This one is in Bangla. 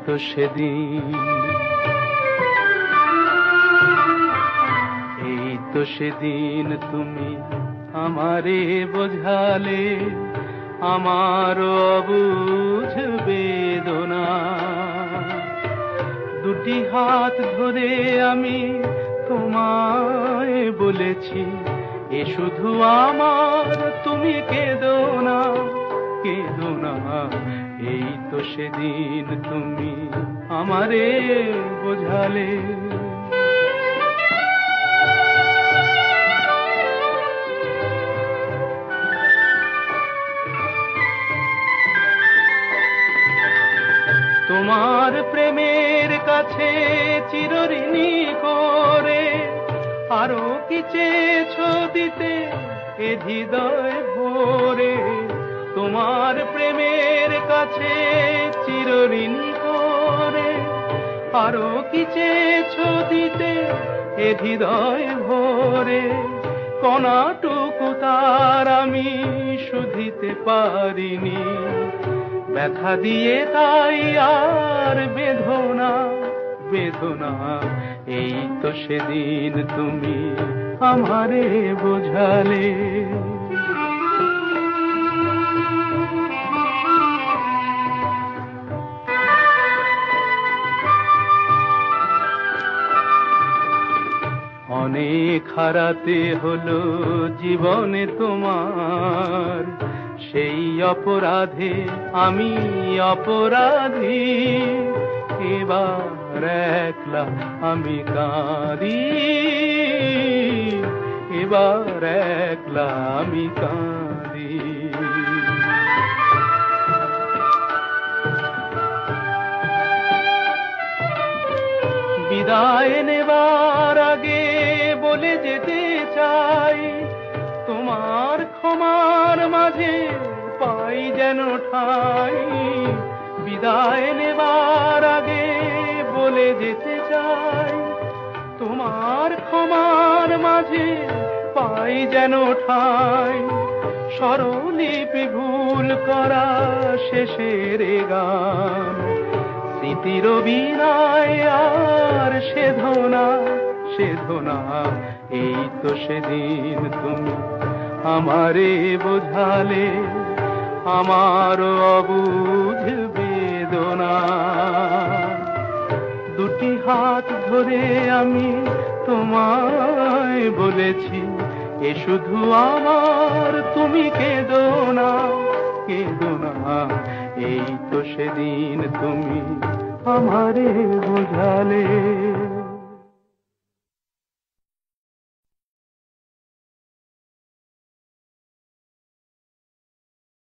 তো সেদিন, এই তো সেদিন তুমি আমারে বোঝালে আমার অবুঝ বেদনা। দুটি হাত ধরে আমি তোমায় বলেছি, এ শুধু আমার, তুমি কেঁদো না, কেঁদো না। এই তো সেদিন তুমি আমারে বোঝালে। তোমার প্রেমের কাছে চিরঋণী করে আরো কি চেয়েছো দিতে এ হৃদয় ভরে। তোমার প্রেমের কাছে চিরঋণী করে আরো কি চেয়েছো দিতে এ হৃদয় ভরে। কণাটুকু তার আমি শুধিতে পারিনি, ব্যথা দিয়ে তাই আর বেদনা, বেদনা। এই তো সেদিন তুমি আমারে বোঝালে। অনেক হারাতে হলো জীবনে তোমার, সেই অপরাধে আমি অপরাধী। এবার একলা আমি কাঁদি, এবার একলা আমি কাঁদি। বিদায় নেবার আগে বলে যেতে চাই, তোমার ক্ষমার মাঝে পাই যেন ঠাই। বিদায় নেবার আগে বলে যেতে চাই, তোমার ক্ষমার মাঝে পাই যেন ঠাই। স্বরলিপি ভুল করা শেষের গান, স্মৃতির বিনায় আর সেধনা, সেধনা। এই তো সেদিন তুমি আমারে বোঝালে আমার অবুঝ বেদনা। দুটি হাত ধরে আমি তোমায় বলেছি, এ শুধু আমার, তুমি কেঁদো না, কেঁদো না। এই তো সেদিন তুমি আমারে বোঝালে।